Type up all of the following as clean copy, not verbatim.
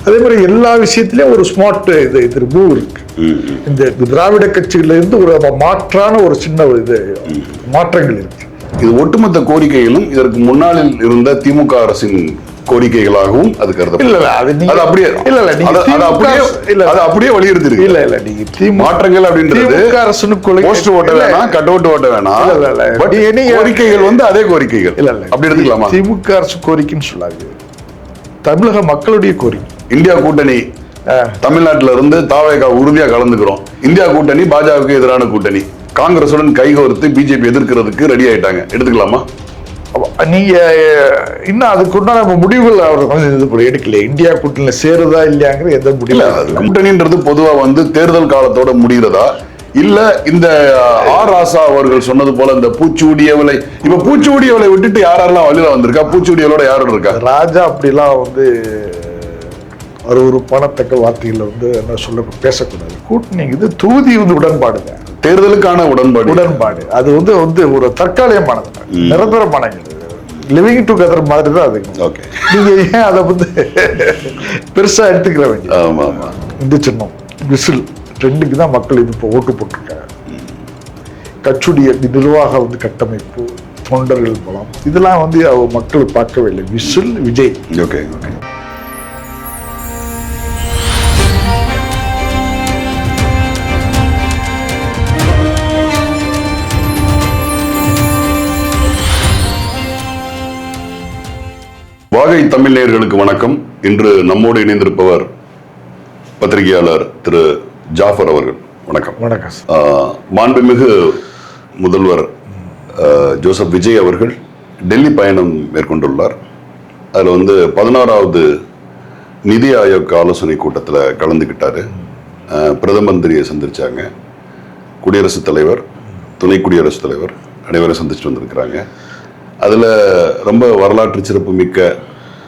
அதே மாதிரி எல்லா விஷயத்திலயும் ஒரு ஸ்மார்ட் இது மூவ் இருக்கு. இந்த திராவிட கட்சியில இருந்து ஒரு மாற்றான ஒரு சின்ன இது மாற்றங்கள் இருக்கு. இது ஒட்டுமொத்த கோரிக்கைகளும் இதற்கு முன்னாளில் இருந்த திமுக அரசின் கோரிக்கைகளாகவும் அது அப்படியே வலியுறுத்தி இருக்கு. இல்ல இல்ல நீங்க மாற்றங்கள் அப்படின்றது போஸ்ட் ஓட்ட வேணாம், கட் அவுட் ஓட்ட வேணாம், கோரிக்கைகள் வந்து அதே கோரிக்கைகள் இல்ல இல்ல அப்படி எடுத்துக்கலாமா? திமுக அரசு கோரிக்கைன்னு சொல்லாது, தமிழக மக்களுடைய கோரிக்கை. இந்தியா கூட்டணி தமிழ்நாட்டில இருந்து தாவேகா உறுதியா கலந்துக்கிறோம். இந்தியா கூட்டணி பாஜகவுக்கு எதிரான கூட்டணி, காங்கிரசுடன் கைகோர்த்து பிஜேபி எதிர்க்கிறதுக்கு ரெடி ஆயிட்டாங்க, எடுத்துக்கலாமா? நீங்க இன்னும் அதுக்குண்டான முடிவுகள் அவர் எடுக்கல. இந்தியா கூட்டணியில சேருதா இல்லையாங்கிற எந்த முடிவு? கூட்டணின்றது பொதுவா வந்து தேர்தல் காலத்தோட முடிகிறதா இல்ல இந்த ஆர் ராசா அவர்கள் சொன்னது போல இந்த பூச்சூடியவளை, இப்ப பூச்சூடியவளை விட்டுட்டு யாரெல்லாம் வழியில வந்திருக்கா, பூச்சூடியவளோட யாரும் இருக்கா? ராஜா அப்படிலாம் வந்து ஒரு பணத்தக்க வார்த்தைகள் வந்து என்ன சொல்ல பேசக்கூடாது. கூட்டணி இது தொகுதி வந்து உடன்பாடுங்க, தேர்தலுக்கான உடன்பாடு. அது வந்து ஒரு தற்காலிகமானது, நிரந்தரமானது, லிவிங் டுகெதர் மாதிரி தான் அது. நீங்க ஏன் அதை வந்து பெருசா எடுத்துக்கிற வேண்டிய? இந்த சின்னம் விசில் ரெண்டுக்கு தான் மக்கள் இது இப்போ ஓட்டு போட்டிருக்காங்க. கட்சியுடைய நிர்வாக வந்து கட்டமைப்பு, தொண்டர்கள் பலம், இதெல்லாம் வந்து மக்கள் பார்க்கவே இல்லை. விசில் விஜய். ஓகே. வாகை தமிழ் நேயர்களுக்கு வணக்கம். இன்று நம்மோடு இணைந்திருப்பவர் பத்திரிகையாளர் திரு ஜாஃபர் அவர்கள். வணக்கம். வணக்கம். மாண்புமிகு முதல்வர் ஜோசப் விஜய் அவர்கள் டெல்லி பயணம் மேற்கொண்டுள்ளார். அதில் வந்து 16வது நிதி ஆயோக் ஆலோசனை கூட்டத்தில் கலந்துக்கிட்டாரு. பிரதம மந்திரியை சந்திச்சாங்க, குடியரசுத் தலைவர், துணை குடியரசுத் தலைவர் அனைவரும் சந்திச்சுட்டு வந்திருக்கிறாங்க. அதில் ரொம்ப வரலாற்று சிறப்பு மிக்க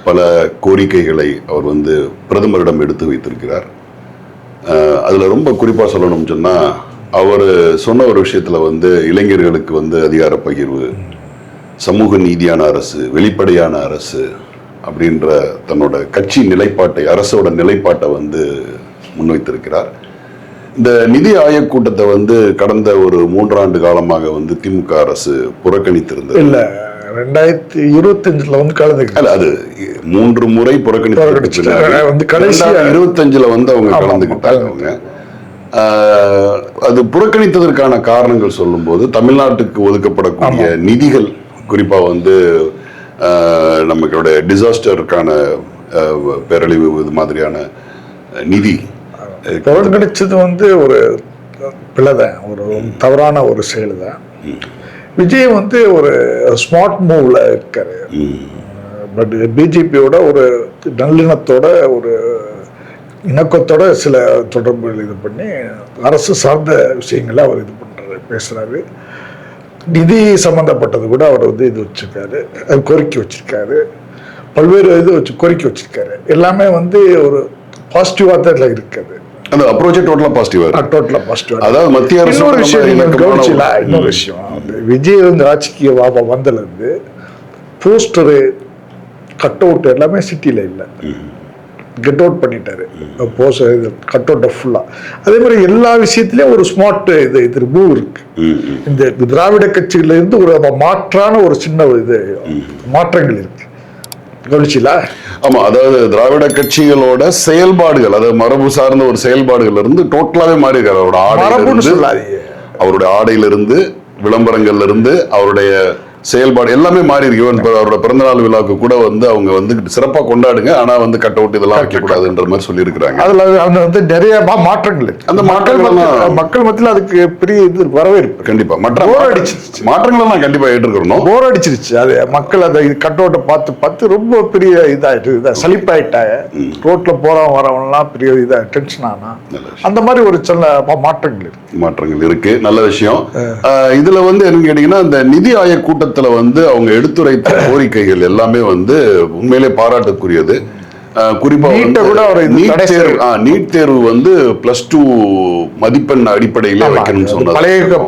பல கோரிக்கைகளை அவர் வந்து பிரதமரிடம் எடுத்து வைத்திருக்கிறார். அதில் ரொம்ப குறிப்பாக சொல்லணும்னு சொன்னால், அவர் சொன்ன ஒரு விஷயத்தில் வந்து இளைஞர்களுக்கு வந்து அதிகார பகிர்வு, சமூக நீதியான அரசு, வெளிப்படையான அரசு அப்படின்ற தன்னோட கட்சி நிலைப்பாட்டை, அரசோட நிலைப்பாட்டை வந்து முன்வைத்திருக்கிறார். இந்த நிதி ஆயோக் கூட்டத்தை வந்து கடந்த ஒரு 3 ஆண்டு காலமாக வந்து திமுக அரசு புறக்கணித்திருந்தது. இல்ல 2025 வந்து கலந்துக்கிட்டாங்க. அது 3 முறை புறக்கணித்து 2025 வந்து அவங்க கலந்துக்கிட்டாங்க. அது புறக்கணித்ததற்கான காரணங்கள் சொல்லும் போது, தமிழ்நாட்டுக்கு ஒதுக்கப்படக்கூடிய நிதிகள், குறிப்பா வந்து நமக்களுடைய டிசாஸ்டருக்கான பேரழிவு இது மாதிரியான நிதி புறக்கணிச்சது வந்து ஒரு பிழைதான், ஒரு தவறான ஒரு செயல் தான். விஜய் வந்து ஒரு ஸ்மார்ட் மூவ்ல இருக்காரு. பட் பிஜேபியோட ஒரு நல்லிணத்தோட, ஒரு இணக்கத்தோட சில தொடர்புகள் இது பண்ணி அரசு சார்ந்த விஷயங்களை அவர் இது பண்றாரு, பேசுறாரு. நிதி சம்பந்தப்பட்டது கூட அவர் வந்து இது வச்சிருக்காரு, கோரிக்கை வச்சிருக்காரு, பல்வேறு இது வச்சு கோரிக்கை வச்சிருக்காரு. எல்லாமே வந்து ஒரு பாசிட்டிவா தான் இருக்காது. அந்த அப்ரோச் டோட்டலா பாசிட்டிவா. அதாவது மத்திய அரசு இன்னொரு விஷயம், விஜய் வந்து ஆட்சிக்கு வந்ததுல இருந்து போஸ்டரு, கட் அவுட் எல்லாமே சிட்டில இல்ல, கெட் அவுட் பண்ணிட்டாரு. கட் அவுட் ஃபுல்லா. அதே மாதிரி எல்லா விஷயத்திலயும் ஒரு ஸ்மார்ட் இது மூவ் இருக்கு. இந்த திராவிட கட்சியில இருந்து ஒரு மாற்றான ஒரு சின்ன இது மாற்றங்கள் இருக்கு. கவனிச்சீங்களா? ஆமா, அதாவது திராவிட கட்சிகளோட செயல்பாடுகள், அதாவது மரபு சார்ந்த ஒரு செயல்பாடுகள் இருந்து டோட்டலாவே மாறி இருக்காரு. அவருடைய ஆடையிலிருந்து, விளம்பரங்கள்ல இருந்து, அவருடைய செயல்பாடு எல்லாமே மாறி இருக்கு. அவரோட பிறந்தநாள் விழாவுக்கு கூட வந்து அவங்க வந்து சிறப்பா கொண்டாடுங்க, ஆனா வந்து கட் அவுட் இதெல்லாம் வைக்க கூடாதுன்ற மாதிரி சொல்லி இருக்கிறாங்க. அதுல வந்து நிறைய மாற்றங்கள், அந்த மக்கள் மத்தியில் அதுக்கு பெரிய இது வரவேற்பு. கண்டிப்பா மற்ற மாற்றங்கள் எல்லாம் கண்டிப்பா ஏற்றுக்கணும். போர் அடிச்சிருச்சு அது, மக்கள் அந்த கட் அவுட்டை பார்த்து ரொம்ப பெரிய இதாயிட்டு சலிப்பாயிட்டாங்க. ரோட்ல போறவன் வரவன் எல்லாம் பெரிய இதா டென்ஷன் ஆனா, அந்த மாதிரி ஒரு சில மாற்றங்கள் இருக்கு. நல்ல விஷயம். இதுல வந்து என்ன கேட்டீங்கன்னா, இந்த நிதி ஆயோக் கூட்டத்தில் வந்து அவங்க எடுத்துரைத்த கோரிக்கைகள் எல்லாமே வந்து உண்மையிலே பாராட்டுக்குரியது. குறிப்பா நீட் தேர்வு வந்து +2 மதிப்பெண் அடிப்படையில வைக்கணும்னு சொன்னார்.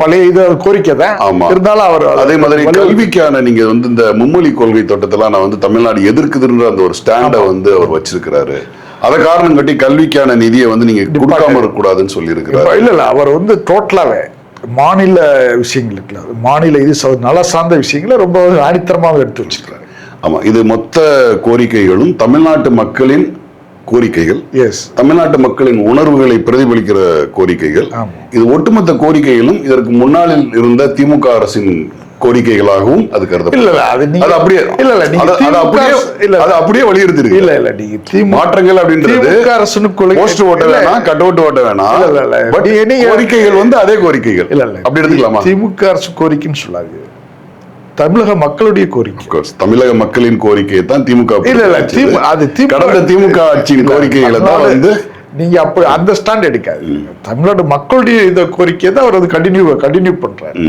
பழைய கோரிக்கை தான். ஆமா, இருந்தாலும் அவர் அதே மாதிரி கல்விக்கான நீங்க வந்து இந்த மும்மொழி கொள்கை திட்டத்தெல்லாம் நான் வந்து தமிழ்நாடு எதிர்க்குதுன்ற அந்த ஒரு ஸ்டாண்டை வந்து அவர் வச்சிருக்கிறாரு. அதை காரணம் காட்டி கல்விக்கான நிதியை வந்து நீங்க கொடுக்காம இருக்கக்கூடாதுன்னு சொல்லி இருக்கிறார். இல்ல அவர் வந்து டோட்டலாவே மாநில விஷயங்கள் இருக்குல்ல, மாநில இது நல சார்ந்த விஷயங்களை ரொம்ப ஆணித்தரமாக எடுத்து வச்சிருக்காரு. ஆமா, இது மொத்த கோரிக்கைகளும் தமிழ்நாட்டு மக்களின் கோரிக்கைகள், தமிழ்நாட்டு மக்களின் உணர்வுகளை பிரதிபலிக்கிற கோரிக்கைகள். இது ஒட்டுமொத்த கோரிக்கைகளும் இதற்கு முன்னாள் இருந்த திமுக அரசின் கோரிக்கைகளாகவும் அது கருதப்படும். அப்படியே வலியுறுத்தி இருக்கு. இல்ல இல்ல நீங்க மாற்றங்கள் அப்படின்றது போஸ்ட் ஓட்ட வேணாம், கட் அவுட் ஓட்ட வேணாம், கோரிக்கைகள் வந்து அதே கோரிக்கைகள். இல்ல இல்ல அப்படி எடுத்துக்கலாமா? திமுக அரசு கோரிக்கைன்னு சொல்லாது, தமிழக மக்களுடைய கோரிக்கை. தமிழக மக்களின் கோரிக்கையை தான் திமுக அது கடந்த திமுக ஆட்சியின் கோரிக்கைகளை தான் வந்து நீங்க அப்படி அந்த ஸ்டாண்ட் எடுக்காது. தமிழ்நாடு மக்களுடைய இந்த கோரிக்கையை தான் அவர் அது கண்டினியூ பண்றாரு.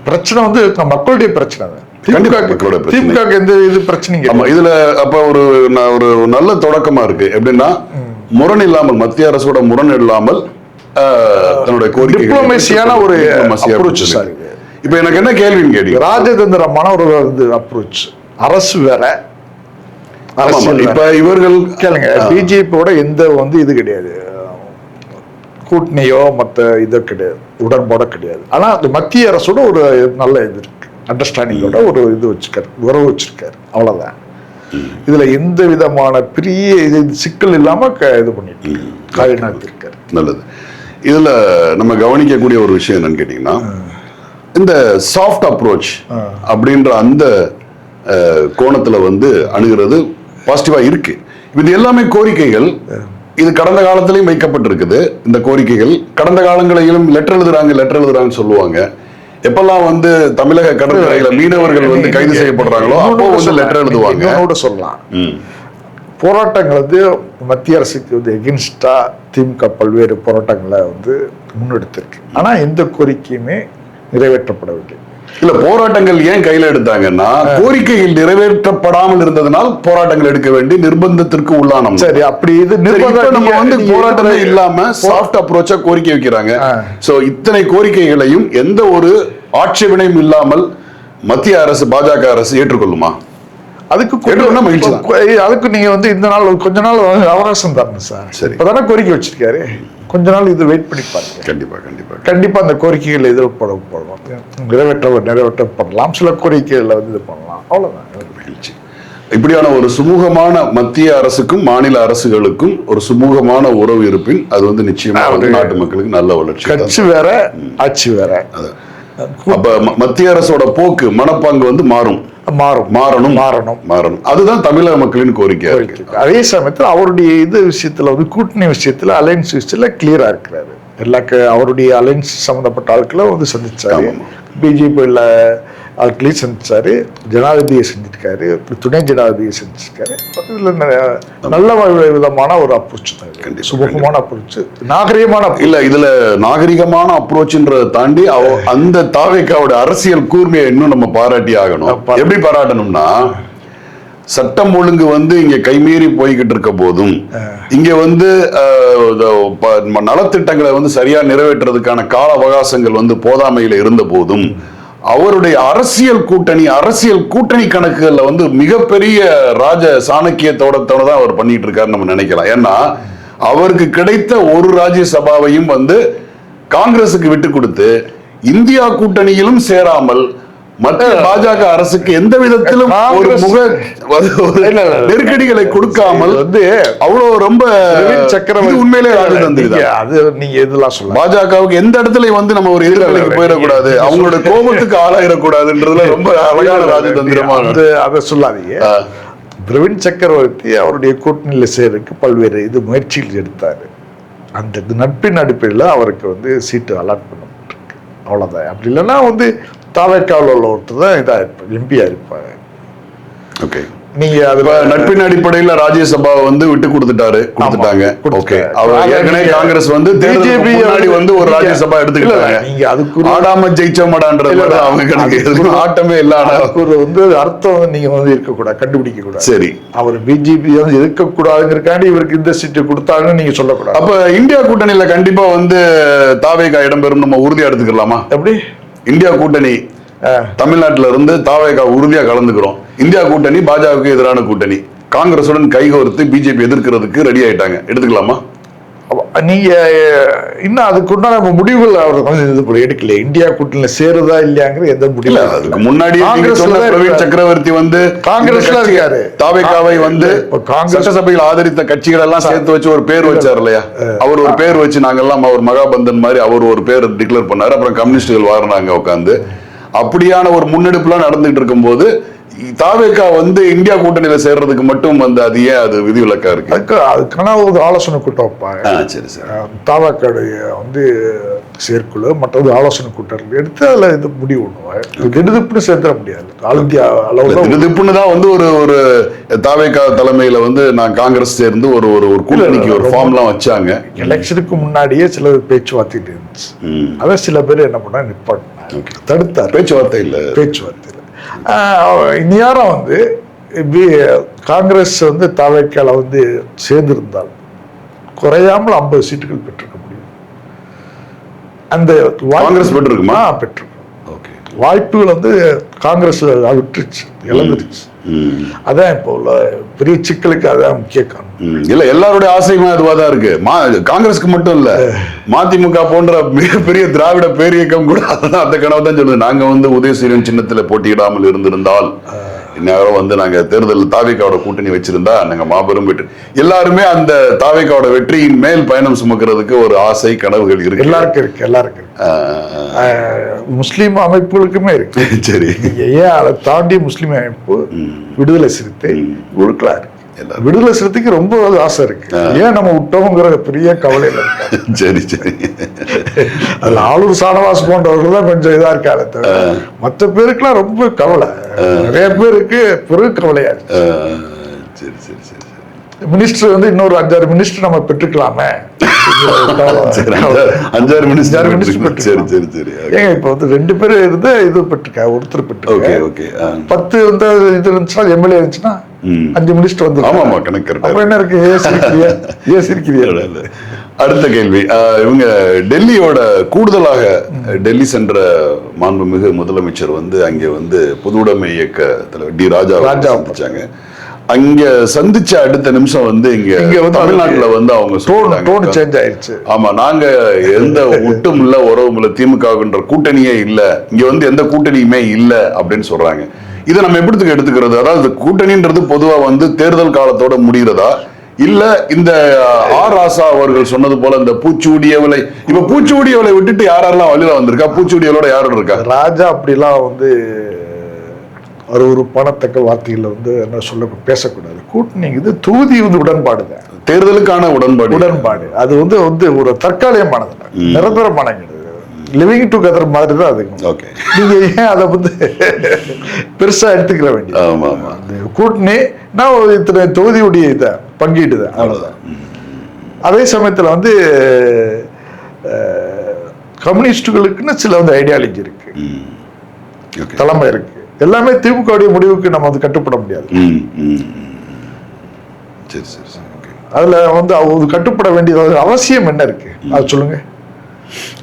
பிரச்சனை வந்து மக்களுடைய பிரச்சனை தான். திமுக எந்த இது பிரச்சனைங்க இதுல அப்ப ஒரு நல்ல தொடக்கமா இருக்கு. எப்படின்னா முரண் இல்லாமல், மத்திய அரசோட முரண் இல்லாமல் தன்னுடைய கோரிக்கை ஒரு அப்ரோச். இப்ப எனக்கு என்ன கேள்வின்னு கேட்டீங்க, ராஜதந்திரமான ஒரு அப்ரோச். அரசு வேற, இப்ப இவர்கள் கேளுங்க, பிஜேபியோட எந்த வந்து இது கிடையாது, கூட்டணியோ மற்ற இது கிடையாது, உடன்பாடோ கிடையாது. ஆனா அந்த மத்திய அரசோட ஒரு நல்ல இது இருக்கு, அண்டர்ஸ்டாண்டிங்கோட ஒரு இது வச்சிருக்காரு, உறவு வச்சிருக்காரு, அவ்வளவுதான். இதுல எந்த விதமான பெரிய இது சிக்கல் இல்லாம இது பண்ணிட்டு இருக்காரு. நல்லது. இதுல நம்ம கவனிக்கக்கூடிய ஒரு விஷயம் என்னன்னு கேட்டீங்கன்னா, இந்த சாஃப்ட் அப்ரோச் அப்படின்ற அந்த கோணத்துல வந்து அணுகிறது பாசிட்டிவா இருக்கு. இது எல்லாமே கோரிக்கைகள், இது கடந்த காலத்திலையும் வைக்கப்பட்டிருக்குது. இந்த கோரிக்கைகள் கடந்த காலங்களிலும் லெட்டர் எழுதுறாங்கன்னு சொல்லுவாங்க. எப்பெல்லாம் வந்து தமிழக கடற்கரையில மீனவர்கள் வந்து கைது செய்யப்படுறாங்களோ அப்போ வந்து லெட்டர் எழுதுவாங்க. சொல்லலாம் போராட்டங்கள் வந்து மத்திய அரசுக்கு வந்து எகென்ஸ்டா திமுக பல்வேறு போராட்டங்களை வந்து முன்னெடுத்திருக்கு. ஆனா எந்த கோரிக்கையுமே நிறைவேற்றப்படவில்லை. இல்ல, போராட்டங்கள் ஏன் கையில எடுத்தாங்கன்னா, கோரிக்கைகள் நிறைவேற்றப்படாமல் இருந்ததனால் போராட்டங்கள் எடுக்க வேண்டி நிர்பந்தத்திற்கு உள்ளானோம். சரி, அப்படி இது நம்ம வந்து போராட்டமே இல்லாம சாஃப்ட் அப்ரோச்சா கோரிக்கை வைக்கிறாங்க. சோ இத்தனை கோரிக்கைகளையும் எந்த ஒரு ஆட்சேபனையும் இல்லாமல் மத்திய அரசு, பாஜக அரசு ஏற்றுக்கொள்ளுமா? அதுக்கு நீங்க வந்து இந்த நாள் கொஞ்ச நாள் அவகாசம் தரணும் சார். சரி, இப்பதானே கோரிக்கை வச்சிருக்காரு, கொஞ்ச நாள் இது வெயிட் பண்ணி பாருங்க. கண்டிப்பா அந்த கோரிக்கைகள் எதிர்ப்படலாம், நிறைவேற்றப்படலாம். சில கோரிக்கைகளை வந்து இது பண்ணலாம், அவ்வளவுதான். இப்படியான ஒரு சுமூகமான மத்திய அரசுக்கும் மாநில அரசுகளுக்கும் ஒரு சுமூகமான உறவு இருப்பின் அது வந்து நிச்சயமா நாட்டு மக்களுக்கு நல்ல வளர்ச்சி. கட்சி வேற, ஆட்சி வேற. அப்ப மத்திய அரசோட போக்கு, மனப்பாங்கு வந்து மாறணும். அதுதான் தமிழக மக்களின் கோரிக்கை. அதே சமயத்தில் அவருடைய இது விஷயத்துல வந்து கூட்டணி விஷயத்துல, அலையன்ஸ் விஷயத்துல கிளியரா இருக்கிறாரு. அவருடைய அலையன்ஸ் சம்பந்தப்பட்ட ஆட்களை வந்து சந்திச்சாரு, பிஜேபியில் ஆட்களையும் சந்திச்சாரு, ஜனாதிபதியை செஞ்சிருக்காரு, துணை ஜனாதிபதியை செஞ்சிருக்காரு. இதுல நல்ல விதமான ஒரு அப்ரோச் தான், சுமூகமான அப்ரோச், நாகரிகமான இல்ல. இதுல நாகரிகமான அப்ரோச்ன்றதை தாண்டி அந்த தாவேக்காவோட அரசியல் கூர்மையை இன்னும் நம்ம பாராட்டி ஆகணும். எப்படி பாராட்டணும்னா, சட்டம் ஒழுங்கு வந்து இங்க கைமீறி போய்கிட்டு இருக்க போதும், இங்க வந்து நலத்திட்டங்களை வந்து சரியா நிறைவேற்றுறதுக்கான கால அவகாசங்கள் வந்து போதாமையில இருந்த போதும், அவருடைய அரசியல் கூட்டணி கணக்குகள்ல வந்து மிகப்பெரிய சாணக்கியத்தோட தான் அவர் பண்ணிட்டு இருக்காருன்னு நம்ம நினைக்கலாம். ஏன்னா அவருக்கு கிடைத்த ஒரு ராஜ்யசபாவையும் வந்து காங்கிரசுக்கு விட்டு கொடுத்து, இந்தியா கூட்டணியிலும் சேராமல் மற்ற பாஜக அரசுக்கு எந்த விதத்திலும் ஒரு நெருக்கடிகளை கொடுக்காமல் வந்து அவ்வளவு ரொம்ப சக்கரவர்த்தி உண்மையிலே ராஜதந்திரி தான். அது நீங்க இதெல்லாம் சொல்லலாம். பாஜகவுக்கு எந்த இடத்துல வந்து நம்ம ஒரு எதிர்நிலைக்கு போயிடக்கூடாது, அவங்களோட கோபத்துக்கு ஆளாயிடக்கூடாதுன்றதுல ரொம்ப அழகான ராஜதந்திரமா அதை சொல்லாதீங்க. பிரவீன் சக்கரவர்த்தி அவருடைய கூட்டணியில சேர்றதுக்கு பல்வேறு இது முயற்சிகள் எடுத்தாரு. அந்த நட்பின் அடிப்படையில் அவருக்கு வந்து சீட்டு அலாட் பண்ணப்பட்டிருக்கு, அவ்வளவுதான். அப்படி இல்லைன்னா வந்து தாவேக்காவில் உள்ள ஒருத்தர் தான் இதா இருப்பார், எம்பியா இருப்பாரு. ஓகே, நீங்க அதுல நட்பின் அடிப்படையில ராஜ்யசபா வந்து விட்டு கொடுத்துட்டாங்க. ஓகே, அவர் ஏற்கனவே காங்கிரஸ் வந்து பிஜேபி வந்து ஒரு ராஜ்யசபா எடுத்துக்கிட்டாங்க. நீங்க அதுக்கு ஆடாம ஜெயிச்சோமடான்றது அவங்க கணக்கு, ஆட்டமே இல்லாத ஒரு வந்து அர்த்தம் நீங்க வந்து இருக்கக்கூடாது, கண்டுபிடிக்க கூடாது. சரி, அவர் பிஜேபி வந்து இருக்கக்கூடாதுங்கிறக்காண்டி இவருக்கு இந்த சீட்டு கொடுத்தாங்கன்னு நீங்க சொல்லக்கூடாது. அப்ப இந்தியா கூட்டணியில கண்டிப்பா வந்து தாவேகா இடம்பெறும் நம்ம உறுதியா எடுத்துக்கலாமா? எப்படி இந்தியா கூட்டணி தமிழ்நாட்டில இருந்து தாவேகா உறுதியா கலந்துக்கிறோம். இந்தியா கூட்டணி பாஜகவுக்கு எதிரான கூட்டணி, காங்கிரசுடன் கைகோர்த்து பிஜேபி எதிர்க்கிறதுக்கு ரெடி ஆயிட்டாங்க, எடுத்துக்கலாமா? நீங்க இன்னும் அதுக்குண்டான முடிவுகள் அவர் வந்து இது போல எடுக்கல. இந்தியா கூட்டணியில சேருதா இல்லையாங்கிற எந்த முடிவு அதுக்கு முன்னாடி பிரவீன் சக்கரவர்த்தி வந்து காங்கிரஸ்ல இருக்காரு. தாவேகாவை வந்து சட்டசபையில் ஆதரித்த கட்சிகள் எல்லாம் சேர்த்து வச்சு ஒரு பேர் வச்சார் இல்லையா? அவர் ஒரு பேர் வச்சு நாங்கெல்லாம் அவர் மகாபந்தன் மாதிரி அவர் ஒரு பேர் டிக்ளேர் பண்ணாரு. அப்புறம் கம்யூனிஸ்டுகள் வாரினாங்க உட்காந்து. அப்படியான ஒரு முன்னெடுப்புலாம் நடந்துட்டு இருக்கும் போது தாவேகா வந்து இந்தியா கூட்டணியில சேர்றதுக்கு மட்டும் வந்து அது ஏன் அது விதிவிலக்கா இருக்கு? அதுக்கான ஒரு ஆலோசனை கூட்டம் வைப்பாங்க. சரி சரி. தாவேகாவுடைய வந்து செயற்குழு மற்றது ஆலோசனை கூட்டம் எடுத்து அதுல இது முடிவு பண்ணுவாங்க. திடுதிப்புன்னு சேர்த்துட முடியாது. ஆல் இந்தியா அளவுல திடுதிப்புன்னு தான் வந்து ஒரு தாவேகா தலைமையில வந்து நான் காங்கிரஸ் சேர்ந்து ஒரு ஒரு கூட்டணிக்கு ஒரு ஃபார்ம்லாம் வச்சாங்க. எலெக்ஷனுக்கு முன்னாடியே சில பேச்சுவார்த்தை இருந்துச்சு. அதான் சில பேர் என்ன பண்ணா நிப்பாட்டினாங்க, தடுத்தார். பேச்சுவார்த்தை இல்ல, பேச்சுவார்த்தை இந்நேரம் வந்து காங்கிரஸ் வந்து தாவேக்கால வந்து சேர்ந்திருந்தால் குறையாமல் 50 சீட்டுகள் பெற்றிருக்க முடியும். அந்த காங்கிரஸ் பெற்றிருக்குமா? பெற்றிருக்கும். வாய்ப்புகள் வந்து காங்கிரஸ் விட்டுருச்சு, இழந்துருச்சு. அதான் இப்போ உள்ள பெரிய சிக்கலுக்கு அதான் முக்கிய காரணம். இல்ல எல்லாருடைய ஆசையுமே அதுவாதான் இருக்கு. காங்கிரஸ்க்கு மட்டும் இல்ல, மதிமுக போன்ற மிகப்பெரிய திராவிட பேரியக்கம் கூட அந்த கனவு தான் சொல்லுது. நாங்க வந்து உதயசூரியன் சின்னத்துல போட்டியிடாமல் இருந்திருந்தால் இந்நேரம் வந்து நாங்க தேர்தல் தாவேகாவோட கூட்டணி வச்சிருந்தா நாங்க மாபெரும் வெற்றி. எல்லாருமே அந்த தாவேகாவோட வெற்றியின் மேல் பயணம் சுமக்கிறதுக்கு ஒரு ஆசை, கனவுகள் இருக்கு. எல்லாருக்கும் இருக்கு, எல்லாருக்கும் முஸ்லீம் அமைப்புகளுக்குமே இருக்கு. சரி, ஏன் அதை தாண்டி முஸ்லீம் அமைப்பு விடுதலை சிறுத்தை கொடுக்கலாம். விடுதலை சிறுத்தைக்கு ரொம்ப ஆசை இருக்கு. ஏன் நம்ம விட்டோங்கிற பெரிய கவலையில இருக்கு. சரி சரி. அதுல ஆளூர் சானவாஸ் போன்றவர்கள் தான் கொஞ்சம் இதா இருக்காரு. மற்ற பேருக்குலாம் ரொம்ப கவலை, நிறைய பேருக்கு பெரு கவலையா இருக்கு. சரி சரி சரி. மினிஸ்டர் வந்து இன்னொரு 5-6 மினிஸ்டர் நம்ம பெற்றுக்கலாமே. 5-6 மினிஸ்டர் பெற்றுக்கலாம். சரி சரி. ஏங்க இப்ப வந்து 2 பேர் இருந்து இது பெற்றுக்க, ஒருத்தர் பெற்றுக்க 10 வந்து இது இருந்துச்சுன்னா, எம்எல்ஏ இருந்துச்சுன்னா 5 மினிஸ்டர் வந்து. ஆமா கணக்கு. அப்புறம் என்ன இருக்கு? ஏன் சிரிக்கிறீங்க? அடுத்த கேள்வி, இவங்க டெல்லியோட கூடுதலாக டெல்லி சென்ற மாண்புமிகு முதலமைச்சர் வந்து அங்கே வந்து பொதுவுடைமை இயக்க தலைவர் டி ராஜா சந்திச்சாங்க. அங்க சந்திச்ச அடுத்த நிமிஷம் வந்து இங்க தமிழ்நாட்டுல வந்து அவங்க டோன் சேஞ்ச் ஆயிடுச்சு. ஆமா, நாங்க எந்த ஒட்டும் இல்ல, உறவும் இல்ல, திமுகன்ற கூட்டணியே இல்ல, இங்க வந்து எந்த கூட்டணியுமே இல்ல அப்படின்னு சொல்றாங்க. இதை நம்ம எப்படி எடுத்துக்கிறது? அதாவது கூட்டணின்றது பொதுவா வந்து தேர்தல் காலத்தோட முடிகிறதா, இல்ல இந்த ஆர் ராசா அவர்கள் சொன்னது போல இந்த பூச்சூடியவளை, இப்ப பூச்சூடியவளை விட்டுட்டு யாரெல்லாம் வழியில வந்திருக்கா? பூச்சூடியவளோட யாரும் இருக்கா? ராஜா அப்படிலாம் வந்து ஒரு பணத்தக்க வார்த்தைகள் வந்து என்ன சொல்ல பேசக்கூடாது. கூட்டணி இது தொகுதி வந்து உடன்பாடு தான், தேர்தலுக்கான உடன்பாடு. அது வந்து வந்து ஒரு தற்காலிகமானது, நிரந்தரமானது, லிவிங் டுகெதர் மாதிரி தான் அது. நீங்க ஏன் அதை வந்து பெருசா எடுத்துக்கிற வேண்டிய கூட்டணி நான் இத்தனை தொகுதியுடைய இதை பங்கீடு தான், அவ்வளவுதான். அதே சமயத்துல வந்து கம்யூனிஸ்டுகளுக்குன்னு சில வந்து ஐடியாலஜி இருக்கு, தலைமை இருக்கு. எல்லாமே திமுக முடிவுக்கு நம்ம வந்து கட்டுப்பட முடியாது. அதுல வந்து அவங்க கட்டுப்பட வேண்டியது அவசியம் என்ன இருக்கு அது சொல்லுங்க.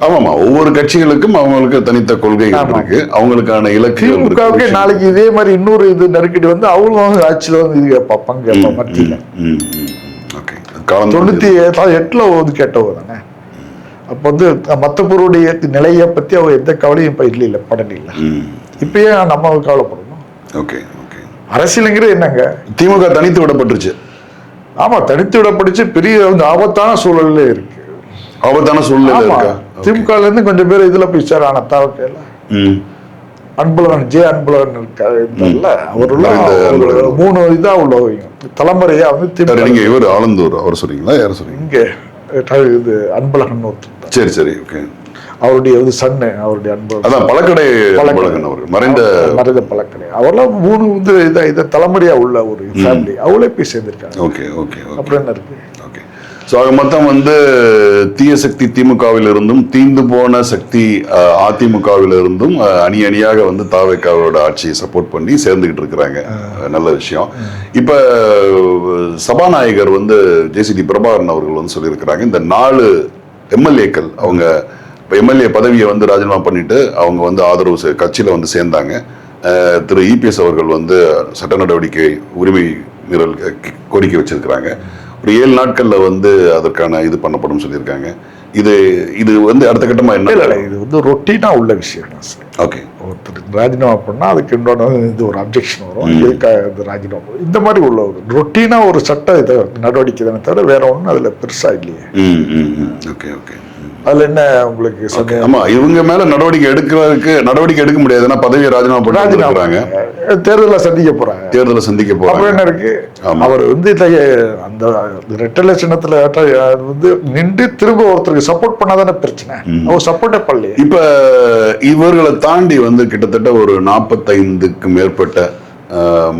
ஆமாமா, ஒவ்வொரு கட்சிகளுக்கும் அவங்களுக்கு தனித்த கொள்கைகள் இருக்கு, அவங்களுக்கான இலக்கு. திமுகவுக்கு நாளைக்கு இதே மாதிரி இன்னொரு இது நெருக்கடி வந்து அவங்களும் ஆட்சியில வந்து இது பங்கு மத்தியில 98 வந்து கேட்டவங்க தானே. அப்ப வந்து மத்தபொருடைய நிலையை பத்தி அவங்க எந்த கவலையும் இப்ப இல்ல படம் இல்லை. இப்பயே நம்ம கவலைப்படணும். அரசியலுங்கிறது என்னங்க? திமுக தனித்து விடப்பட்டுருச்சு. ஆமா, தனித்து விடப்பட்டுச்சு. பெரிய வந்து ஆபத்தான சூழல்ல இருக்கு. ஆபத்தான சூழ்நிலை இருக்கா? திமுக இருந்து கொஞ்சம் பேர் இதுல போய் சார் ஆனா தாவக்கையில அன்பழகன் அன்பழகன் இருக்காருல்ல, அவருள்ள 3 இதா உள்ளவங்க தலைமுறையா வந்து நீங்க இவர் ஆலந்தூர் அவர் சொல்றீங்களா? யார சொல்றீங்க? இங்க இது அன்பழகன் ஒருத்தர். சரி சரி, ஓகே. அவருடைய சன்னு, அவருடைய அன்பழகன், அதான் பழக்கடை அன்பழகன் அவர் மறைந்த பழக்கடை. அவரெல்லாம் 3 வந்து இதை தலைமுறையா உள்ள ஒரு ஃபேமிலி, அவளே போய் சேர்ந்திருக்காங்க. Okay okay. அப்புறம் என்ன இருக்கு? ஓகே. ஸோ ஆக மொத்தம் வந்து தீய சக்தி திமுகவில் இருந்தும் தீந்து போன சக்தி அதிமுகவில் இருந்தும் அணி அணியாக வந்து தாவேகாவோட ஆட்சியை சப்போர்ட் பண்ணி சேர்ந்துகிட்டு இருக்கிறாங்க. நல்ல விஷயம். இப்ப சபாநாயகர் வந்து ஜேசிடி பிரபாகரன் அவர்கள் வந்து சொல்லியிருக்கிறாங்க, இந்த 4 எம்எல்ஏக்கள் அவங்க எம்எல்ஏ பதவியை வந்து ராஜினாமா பண்ணிட்டு அவங்க வந்து ஆதரவு கட்சியில வந்து சேர்ந்தாங்க. திரு இபிஎஸ் அவர்கள் வந்து சட்ட நடவடிக்கை உரிமை மீறல் கோரிக்கை வச்சிருக்கிறாங்க. ஒரு 7 நாட்கள்ல வந்து அதற்கான இது பண்ணப்படும் சொல்லியிருக்காங்க. இது இது வந்து அடுத்த கட்டமா என்ன? இல்லை, இது வந்து ரொட்டீனா உள்ள விஷயம் தான் சார். ஓகே, ஒருத்தர் ராஜினாமா பண்ணா அதுக்கு இன்னொன்று இது ஒரு அப்ஜெக்ஷன் வரும், இதுக்காக இது ராஜினாமா இந்த மாதிரி உள்ள ஒரு ரொட்டீனா ஒரு சட்ட இதை நடவடிக்கை தானே தவிர வேற ஒன்றும் அதுல பெருசா இல்லையே. Okay okay. அதுல என்ன உங்களுக்கு சந்தேகம்? ஆமா, இவங்க மேல நடவடிக்கை எடுக்க முடியாது. ஏன்னா பதவியை ராஜினாமா பண்ணிருக்காங்க, தேர்தலை சந்திக்க போறாங்க. அப்புறம் என்ன இருக்கு? அவர் வந்து அந்த ரெட்டலை சின்னத்துல வந்து நின்று திரும்ப ஒருத்தருக்கு சப்போர்ட் பண்ணாதானே பிரச்சனை. அவர் சப்போர்ட்டே பண்ணலையே. இப்ப இவர்களை தாண்டி வந்து கிட்டத்தட்ட ஒரு 45க்கும் மேற்பட்ட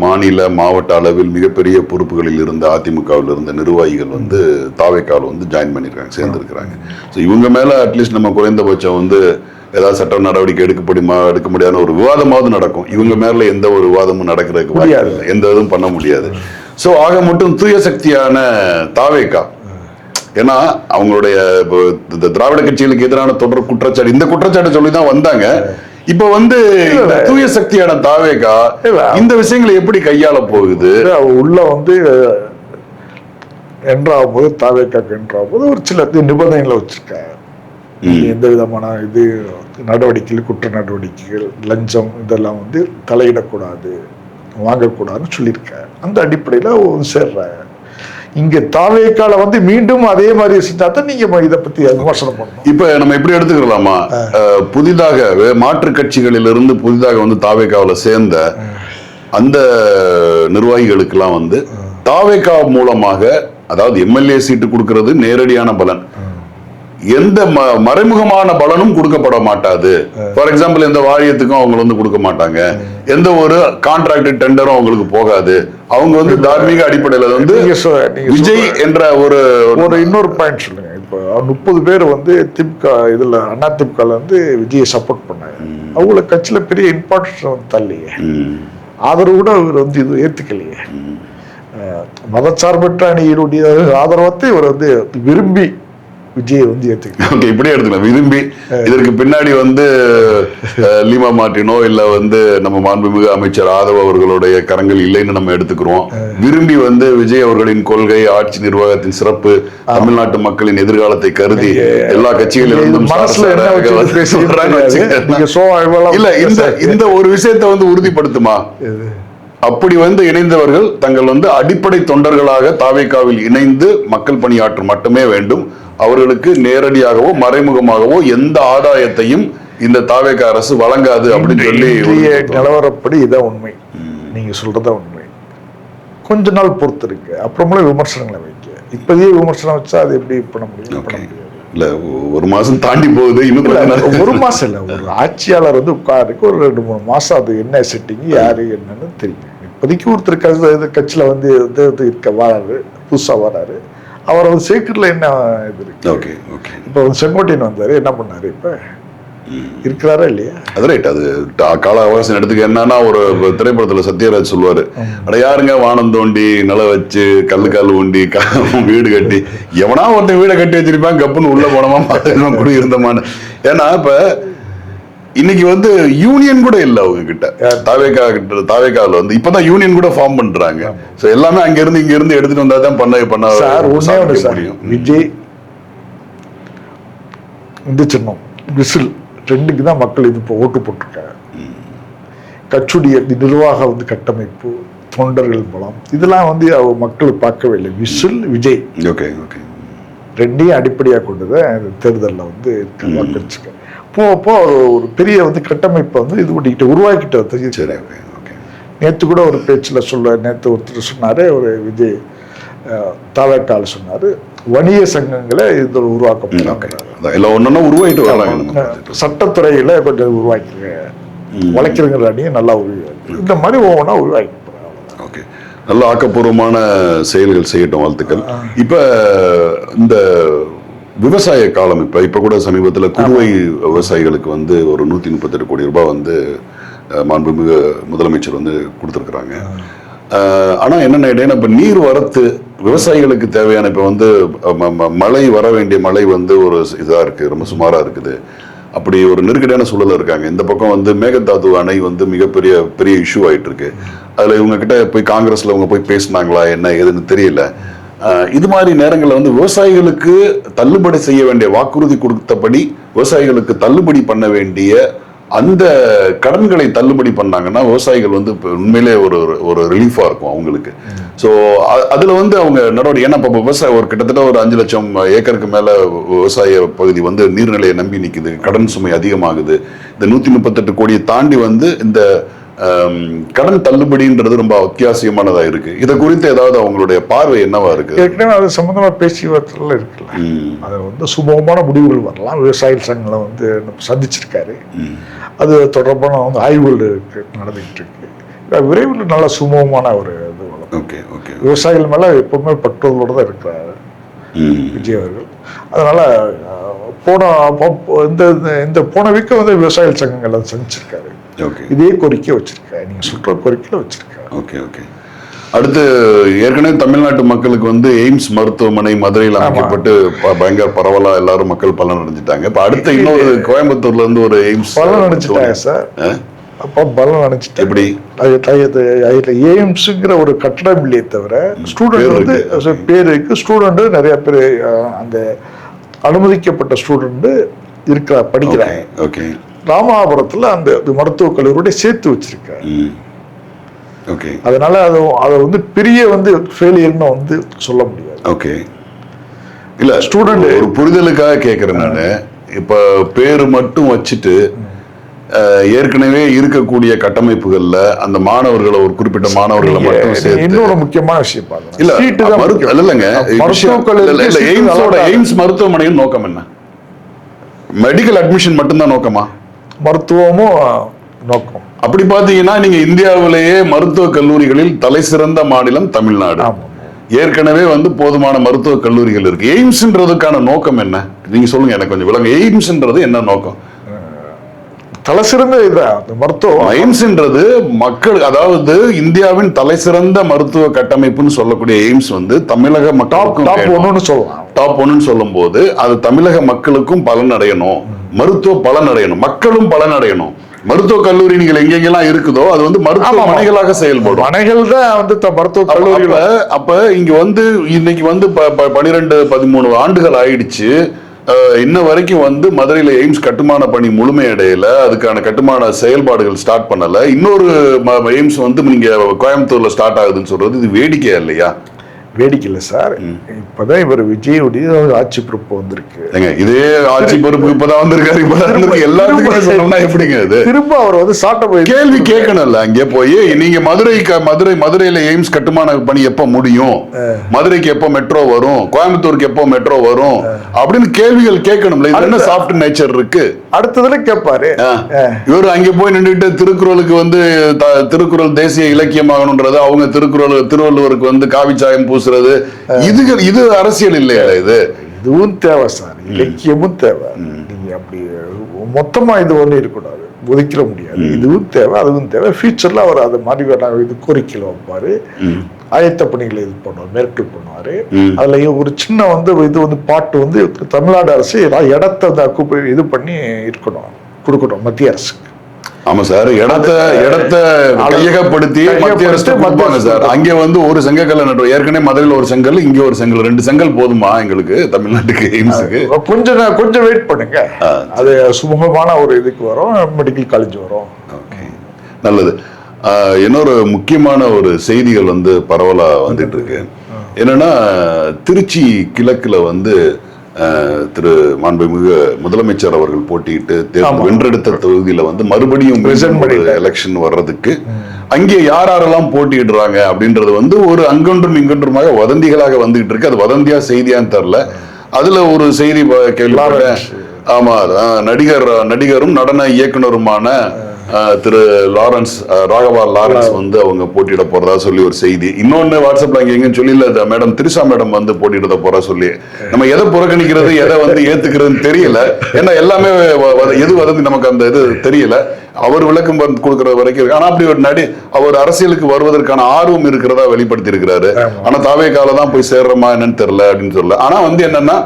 மாநில மாவட்ட அளவில் மிகப்பெரிய பொறுப்புகளில் இருந்த அதிமுகவில் இருந்த நிர்வாகிகள் வந்து தாவேக்காவில் வந்து ஜாயின் பண்ணியிருக்காங்க, சேர்ந்துருக்கிறாங்க. ஸோ இவங்க மேலே அட்லீஸ்ட் நம்ம குறைந்தபட்சம் வந்து ஏதாவது சட்ட நடவடிக்கை எடுக்க முடியாத ஒரு விவாதமாவது நடக்கும். இவங்க மேல எந்த ஒரு விவாதமும் நடக்கிறதுக்கு முடியாது, எந்த இதுவும் பண்ண முடியாது. ஸோ ஆக மட்டும் தூய சக்தியான தாவேக்கா, ஏன்னா அவங்களுடைய திராவிட கட்சிகளுக்கு எதிரான தொடர் குற்றச்சாட்டு, இந்த குற்றச்சாட்டு சொல்லி தான் வந்தாங்க. இப்ப வந்து தூய சக்தியான தாவேக்கா இந்த விஷயங்களை எப்படி கையாள போகுது? உள்ள வந்து என்றாகும் போது தாவேக்காக்கு என்றாகும் போது ஒரு சில நிபந்தனைகளை வச்சிருக்காங்க. எந்த விதமான இது நடவடிக்கைகள், குற்ற நடவடிக்கைகள், லஞ்சம் இதெல்லாம் வந்து தலையிடக்கூடாது, வாங்கக்கூடாதுன்னு சொல்லியிருக்காங்க. அந்த அடிப்படையில் சேர்றாங்க. இங்க தாவேக்கால வந்து மீண்டும் அதே மாதிரி செஞ்சா தான் நீங்க இதை பத்தி விமர்சனம் பண்ணணும். இப்ப நம்ம எப்படி எடுத்துக்கலாமா, புதிதாக மாற்று கட்சிகளிலிருந்து புதிதாக வந்து தாவேக்காவில் சேர்ந்த அந்த நிர்வாகிகளுக்கு எல்லாம் வந்து தாவேக்கா மூலமாக, அதாவது எம்எல்ஏ சீட்டு கொடுக்கிறது நேரடியான பலன், எந்த மறைமுகமான பலனும் கொடுக்கப்பட மாட்டாது. ஃபார் எக்ஸாம்பிள் எந்த வாரியத்துக்கும் அவங்க வந்து கொடுக்க மாட்டாங்க, எந்த ஒரு கான்ட்ராக்ட் டெண்டரும் அவங்களுக்கு போகாது. அவங்க வந்து தார்மீக அடிப்படையில வந்து விஜய் என்ற ஒரு இன்னொரு பாயிண்ட் சொல்லுங்க. இப்போ 30 பேர் வந்து திமுக இதுல அதிமுக வந்து விஜயை சப்போர்ட் பண்ணாங்க. அவங்கள கட்சியில பெரிய இம்பார்ட்டன்ஸ் தள்ளியே, ஆதரவு கூட அவர் வந்து இது ஏத்துக்கலையே. மதச்சார்பற்ற அணியினுடைய ஆதரவத்தை இவர் வந்து விரும்பி விஜய் வந்து ஏத்துக்க இப்படியே எடுத்துக்கலாம். விரும்பி இதற்கு பின்னாடி வந்து லீமா மார்டினோ இல்ல வந்து நம்ம மாண்புமிகு அமைச்சர் ஆதவ் அவர்களுடைய கரங்கள் இல்லைன்னு நம்ம எடுத்துக்கிறோம். விரும்பி வந்து விஜய் அவர்களின் கொள்கை, ஆட்சி நிர்வாகத்தின் சிறப்பு, தமிழ்நாட்டு மக்களின் எதிர்காலத்தை கருதி எல்லா கட்சிகளிலும் இல்ல இந்த ஒரு விஷயத்தை வந்து உறுதிப்படுத்துமா? அப்படி வந்து இணைந்தவர்கள் தங்கள் வந்து அடிப்படை தொண்டர்களாக தாவேக்காவில் இணைந்து மக்கள் பணியாற்றும் மட்டுமே வேண்டும். அவர்களுக்கு நேரடியாகவோ மறைமுகமாகவோ எந்த ஆதாயத்தையும் இந்த தாவேக்கா அரசு வழங்காது அப்படின்னு சொல்லி நிலவரப்படி இதான் உண்மை. நீங்க சொல்றதா உண்மை. கொஞ்ச நாள் பொறுத்து இருக்கு, அப்புறமே விமர்சனங்களை வைக்க. இப்போதே விமர்சனம் வச்சா அது எப்படி பண்ண முடியும்? இல்ல, ஒரு மாசம் தாண்டி போகுது. இன்னும் ஒரு மாசம் இல்ல, ஒரு ஆட்சியாளர் வந்து உட்காருக்கு ஒரு 2-3 மாசம் அது என்ன செட்டிங், யாரு என்னன்னு தெரியும். இப்போதைக்கு ஒருத்தர் கட்சியில வந்து இருக்க வராரு, புதுசா வராரு, அவர் வந்து சேர்க்கறதுல என்ன இது இருக்கு? இப்ப செங்கோட்டையன் வந்தாரு, என்ன பண்ணாரு? இப்ப இருக்கிறாரா இல்லையா? அது ரைட். அது கால அவகாசம் எடுத்துக்க. என்னன்னா ஒரு திரைப்படத்துல சத்யராஜ் சொல்லுவாரு, அட யாருங்க வானம் தோண்டி நில வச்சு கல் ஊண்டி வீடு கட்டி, எவனா ஒருத்தன் வீடை கட்டி வச்சிருப்பான், கப்புன்னு உள்ள போனமா குடி இருந்தமான. ஏன்னா இப்ப இன்னைக்கு வந்து யூனியன் கூட இல்ல அவங்க கிட்ட. தாவேக்காவில் வந்து இப்பதான் யூனியன் கூட ஃபார்ம் பண்றாங்க. சோ எல்லாமே அங்க இருந்து இங்க இருந்து எடுத்துட்டு வந்தா தான் பண்ண முடியும். விஜய் இந்த சின்னம் விசில் ரெண்டுக்கு தான் மக்கள் இது இப்போ ஓட்டு போட்டிருக்காங்க. கட்சியுடைய நிர்வாக வந்து கட்டமைப்பு, தொண்டர்கள் பலம், இதெல்லாம் வந்து மக்கள் பார்க்கவே இல்லை. விசில் விஜய் ரெண்டையும் அடிப்படையாக கொண்டுதான் தேர்தலில் வந்து வாக்களிச்சுக்க போ ஒரு பெரிய வந்து கட்டமைப்பை வந்து இது பண்ணிக்கிட்டு உருவாக்கிட்டு வந்து. நேற்று கூட ஒரு பேச்சில் நேற்று ஒருத்தர் சொன்னாரு, ஒரு விஜய் தாவேக்கால் சொன்னாரு, வணிக சங்கங்களை இது உருவாக்க சட்டத்துறையில கொஞ்சம் உருவாக்கிங்க, வழக்கறிஞர் அணியை நல்லா இந்த மாதிரி ஒவ்வொன்றா உருவாக்கி நல்ல ஆக்கப்பூர்வமான செயல்கள் செய்யட்டும், வாழ்த்துக்கள். இப்ப இந்த விவசாய காலம் இப்ப கூட சமீபத்தில் குறுவை விவசாயிகளுக்கு வந்து ஒரு 138 கோடி ரூபாய் வந்து மாண்புமிகு முதலமைச்சர் வந்து கொடுத்துருக்குறாங்க. ஆனா என்ன இப்ப நீர் வரத்து விவசாயிகளுக்கு தேவையான இப்ப வந்து மழை வர வேண்டிய மழை வந்து ஒரு இதா இருக்கு, ரொம்ப சுமாரா இருக்குது. அப்படி ஒரு நெருக்கடியான சூழல்ல இருக்காங்க. இந்த பக்கம் வந்து மேகதாது அணை வந்து பெரிய இஷ்யூ ஆயிட்டு இருக்கு. அதுல இவங்க கிட்ட போய் காங்கிரஸ்ல இவங்க போய் பேசினாங்களா என்ன ஏதுன்னு தெரியல. இது மாதிரி நேரங்களில் வந்து விவசாயிகளுக்கு தள்ளுபடி செய்ய வேண்டிய வாக்குறுதி கொடுத்தபடி விவசாயிகளுக்கு தள்ளுபடி பண்ண வேண்டிய அந்த கடன்களை தள்ளுபடி பண்ணாங்கன்னா விவசாயிகள் வந்து உண்மையிலே ஒரு ரிலீஃபா இருக்கும் அவங்களுக்கு. ஸோ அதுல வந்து அவங்க நடவடிக்கை, ஏன்னா இப்போ விவசாயம் ஒரு கிட்டத்தட்ட ஒரு 5 லட்சம் ஏக்கருக்கு மேல விவசாய பகுதி வந்து நீர்நிலையை நம்பி நிற்குது, கடன் சுமை அதிகமாகுது. இந்த 138 கோடியை தாண்டி வந்து இந்த கடன் தள்ளுபடின்றது ரொம்ப அத்தியாவசியமானதா இருக்கு. இதை குறித்து ஏதாவது அவங்களுடைய பார்வை என்னவா இருக்கு? ஏற்கனவே அது சம்பந்தமா பேச்சுவார்த்தைகள் இருக்குல்ல, அது வந்து சுமூகமான முடிவுகள் வரலாம். விவசாயிகள் சங்கங்களை வந்து சந்திச்சிருக்காரு, அது தொடர்பான வந்து ஆய்வுகள் நடந்துகிட்டு இருக்கு. விரைவில் நல்ல சுமூகமான ஒரு இது வரும். விவசாயிகள் மேல எப்பவுமே பற்றுதலோட தான் இருக்கிறாரு விஜய் அவர்கள். அதனால போன வீக்க வந்து விவசாயிகள் சங்கங்களை சந்திச்சிருக்காரு. இதே கோரிக்கை வச்சிருக்காரு, நீங்க சொல்ற கோரிக்கையில வச்சிருக்காரு. ஓகே. அடுத்து ஏற்கனவே தமிழ்நாட்டு மக்களுக்கு வந்து எய்ம்ஸ் மருத்துவமனை மதுரையில் அமைக்கப்பட்டு பயங்கர பரவலா எல்லாரும் மக்கள் பலன் அடைஞ்சிட்டாங்க. இப்ப அடுத்த இன்னொரு கோயம்புத்தூர்ல இருந்து ஒரு எய்ம்ஸ் பலன் அடைஞ்சிட்டாங்க சார். அப்ப பலன் அடைஞ்சிட்டு எப்படி எய்ம்ஸ்ங்கிற ஒரு கட்டடம் இல்லையே தவிர ஸ்டூடெண்ட் வந்து பேருக்கு ஸ்டூடெண்ட் நிறைய பேர் அந்த அனுமதிக்கப்பட்ட ஸ்டூடெண்ட் இருக்கிற படிக்கிறாங்க. ராமநாதபுரத்துல அந்த மருத்துவக் கல்லூரியோட சேர்த்து வச்சிருக்காரு. அதனால அதை வந்து பெரிய வந்து ஃபெயிலியர்னு வந்து சொல்ல முடியாது. இல்ல ஸ்டூடெண்ட் ஒரு புரிதலுக்காக கேட்கிறேன் நானு. இப்ப பேரு மட்டும் வச்சுட்டு ஏற்கனவே இருக்கக்கூடிய கட்டமைப்புகள்ல அந்த மாணவர்களை ஒரு குறிப்பிட்ட மாணவர்களை மட்டும் சேர்த்து இன்னொரு முக்கியமான விஷயம் பாருங்க. இல்லங்க, எய்ம்ஸ் மருத்துவமனையின் நோக்கம் என்ன? மெடிக்கல் அட்மிஷன் மட்டும்தான் நோக்கமா? மருத்துவமும் நோக்கம். அப்படி பாத்தீங்கன்னா நீங்க இந்தியாவிலேயே மருத்துவக் கல்லூரிகளில் தலை சிறந்த மாநிலம் தமிழ்நாடு. ஏற்கனவே வந்து போதுமான மருத்துவக் கல்லூரிகள் இருக்கு. எய்ம்ஸ்ன்றதுக்கான நோக்கம் என்ன? நீங்க சொல்லுங்க, எனக்கு கொஞ்சம் விளங்க. எய்ம்ஸ்ன்றது என்ன நோக்கம்? தலை சிறந்த மருத்துவம். எய்ம்ஸ்ன்றது மக்கள், அதாவது இந்தியாவின் தலை சிறந்த மருத்துவ கட்டமைப்புன்னு சொல்லக்கூடிய எய்ம்ஸ் வந்து தமிழக மக்களுக்கும் டாப் ஒன்னு சொல்லும் போது அது தமிழக மக்களுக்கும் பலன் அடையணும், மருத்துவ பலன் அடையணும், மக்களும் பலன் அடையணும். மருத்துவ கல்லூரி நீங்கள் எங்கெங்கெல்லாம் இருக்குதோ அது வந்து மருத்துவ மனைகளாக செயல்படும். மனைகள் தான் வந்து மருத்துவ கல்லூரிகள். அப்ப இங்க வந்து இன்னைக்கு வந்து 12-13 ஆண்டுகள் ஆயிடுச்சு. இன்ன வரைக்கும் வந்து மதுரையில எய்ம்ஸ் கட்டுமான பணி முழுமையடையல, அதுக்கான கட்டுமான செயல்பாடுகள் ஸ்டார்ட் பண்ணல. இன்னொரு எய்ம்ஸ் வந்து நீங்க கோயம்புத்தூர்ல ஸ்டார்ட் ஆகுதுன்னு சொல்றது இது வேடிக்கையா இல்லையா? வேடிக்கை இல்லை சார். இப்பதான் இவர் விஜயுடைய ஆட்சி பொறுப்பு வந்திருக்கு. இதே ஆட்சி பொறுப்பு இப்பதான் வந்திருக்காரு. எல்லாத்துக்கும் சொன்னோம்னா எப்படிங்க இது? திரும்ப அவர் வந்து சாட்ட போய் கேள்வி கேட்கணும்ல. அங்கே போய் நீங்க மதுரையில எய்ம்ஸ் கட்டுமான பணி எப்ப முடியும், மதுரைக்கு எப்போ மெட்ரோ வரும், கோயம்புத்தூருக்கு எப்போ மெட்ரோ வரும் அப்படின்னு கேள்விகள் கேட்கணும்ல. இது என்ன சாஃப்ட் நேச்சர் இருக்கு? அடுத்ததுல கேட்பாரு. இவர் அங்கே போய் நின்றுட்டு திருக்குறளுக்கு வந்து திருக்குறள் தேசிய இலக்கியமாகணும்ன்றது, அவங்க திருவள்ளுவருக்கு வந்து காவிச்சாயம் பூசுறது, இது அரசியல் இல்லையா? இதுவும் தேவை சார், இலக்கியமும் தேவை. நீங்க அப்படி மொத்தமா இது ஒண்ணு இருக்கக்கூடாது, ஒதுக்கிட முடியாது. இதுவும் தேவை, அதுவும் தேவை. ஃபியூச்சர்ல அவர் அது மாதிரி இது கோரிக்கையில் வைப்பாரு, ஆயத்த பணிகளை இது பண்ணுவார், மேற்கொள் பண்ணுவாரு. அதுல ஒரு சின்ன வந்து இது வந்து பாட்டு வந்து தமிழ்நாடு அரசு இடத்த இது பண்ணி இருக்கணும், கொடுக்கணும் மத்திய அரசுக்கு. ஆமா சார், இடத்த கையகப்படுத்தி மத்திய அரசு கொடுப்பாங்க சார். அங்க வந்து ஒரு செங்கக்கல்ல நடுவோம். ஏற்கனவே மதுரையில் ஒரு செங்கல், இங்க ஒரு செங்கல், 2 செங்கல் போதுமா எங்களுக்கு தமிழ்நாட்டுக்கு எய்ம்ஸுக்கு? கொஞ்சம் வெயிட் பண்ணுங்க, அது சுமூகமான ஒரு இதுக்கு வரும், மெடிக்கல் காலேஜ் வரும். நல்லது. இன்னொரு முக்கியமான ஒரு செய்திகள் வந்து பரவலா வந்துட்டு இருக்கு. என்னன்னா திருச்சி கிழக்குல வந்து திரு மாண்புமிகு முதலமைச்சர் அவர்கள் போட்டியிட்டு வென்றெடுத்த தொகுதியில வந்து மறுபடியும் எலெக்ஷன் வர்றதுக்கு அங்கே யாரெல்லாம் போட்டியிடுறாங்க அப்படின்றது வந்து ஒரு அங்கொன்றும் இங்கொன்றுமாக வதந்திகளாக வந்துகிட்டு இருக்கு. அது வதந்தியா செய்தியான்னு தெரியல. அதுல ஒரு செய்தி கேள்விப்பட்டேன். ஆமா, நடிகரும் நடன இயக்குனருமான திரு ராகவா லாரன்ஸ் வந்து அவங்க போட்டியிட போறதா சொல்லி ஒரு செய்தி. இன்னொன்னு வாட்ஸ்அப்ல எங்கன்னு சொல்லி மேடம் திரிஷா மேடம் வந்து போட்டியிட போறா சொல்லி, நம்ம எதை புறக்கணிக்கிறது எதை வந்து ஏத்துக்கிறதுன்னு தெரியல. ஏன்னா எல்லாமே எது வதந்தி நமக்கு அந்த இது தெரியல. அவர் விளக்கம் கொடுக்கற வரைக்கும். ஆனா அப்படி ஒரு அவர் அரசியலுக்கு வருவதற்கான ஆர்வம் இருக்கிறதா வெளிப்படுத்தி இருக்கிறாரு. ஆனா தாவேக்கால தான் போய் சேர்றமா என்னன்னு தெரியல அப்படின்னு சொல்லல. ஆனா வந்து என்னன்னா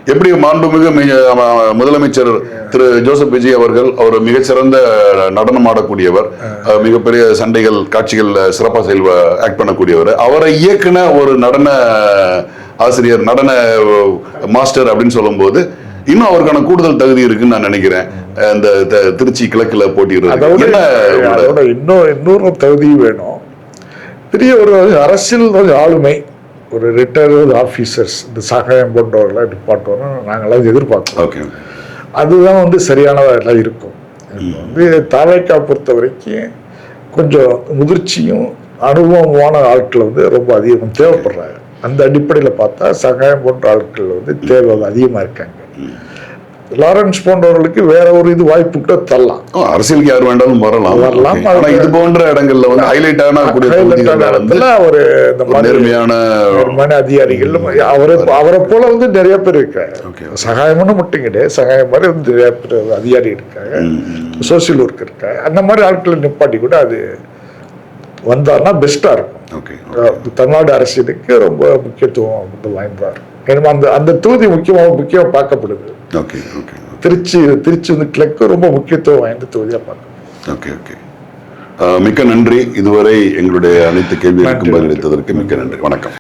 எப்படி மாண்புமிகு முதலமைச்சர் திரு ஜோசப் விஜய் அவர்கள் அவர் மிகச்சிறந்த நடனம் ஆடக்கூடியவர், மிகப்பெரிய சண்டைகள் காட்சிகள் சிறப்பாக ஆக்ட் பண்ணக்கூடியவர், அவரை இயக்குன ஒரு நடன ஆசிரியர், நடன மாஸ்டர் அப்படின்னு சொல்லும்போது இன்னும் அவருக்கான கூடுதல் தகுதி இருக்குன்னு நான் நினைக்கிறேன். இந்த திருச்சி கிழக்குல போட்டியிடுறது இன்னொரு தகுதி வேணும். பெரிய ஒரு அரசியல் ஆளுமை, ஒரு ரிட்டையர்டு ஆஃபீஸர்ஸ், இந்த சகாயம் போன்றவர்களை டிபார்ட்மெண்ட் நாங்களாம் எதிர்பார்க்கிறோம். ஓகே, அதுதான் வந்து சரியானதாக இருக்கும். வந்து தாவேக்கா பொறுத்த வரைக்கும் கொஞ்சம் முதிர்ச்சியும் அனுபவமான ஆட்கள் வந்து ரொம்ப அதிகம் தேவைப்படுறாங்க. அந்த அடிப்படையில் பார்த்தா சகாயம் போன்ற ஆட்கள் வந்து தேவை அதிகமாக இருக்காங்க. லாரன்ஸ் போன்றவர்களுக்கு வேற ஒரு இது வாய்ப்பு கூட தரலாம். அரசியலுக்கு யார் வேண்டாலும் வரலாம். ஆனா இது போன்ற இடங்கள்ல வந்து ஹைலைட் ஆன ஒரு நேர்மையான அதிகாரிகள் அவரை போல வந்து நிறைய பேர் இருக்காங்க. சகாயம்னு மட்டும் கிடையாது, சகாயம் மாதிரி வந்து நிறைய பேர் அதிகாரி இருக்காங்க, சோசியல் ஒர்க் இருக்காங்க. அந்த மாதிரி ஆட்களை நிப்பாட்டி கூட அது வந்தாருன்னா பெஸ்டா இருக்கும். தமிழ்நாடு அரசியலுக்கு ரொம்ப முக்கியத்துவம் வாய்ந்தார். அந்த தொகுதி முக்கியமாக பார்க்கப்படுது. திருச்சி வந்து கிழக்கு ரொம்ப முக்கியத்துவம் வாய்ந்த தொகுதியா பார்க்கணும். மிக்க நன்றி. இதுவரை எங்களுடைய அனைத்து கேள்விகளுக்கும் பதிலளித்ததற்கு மிக்க நன்றி. வணக்கம்.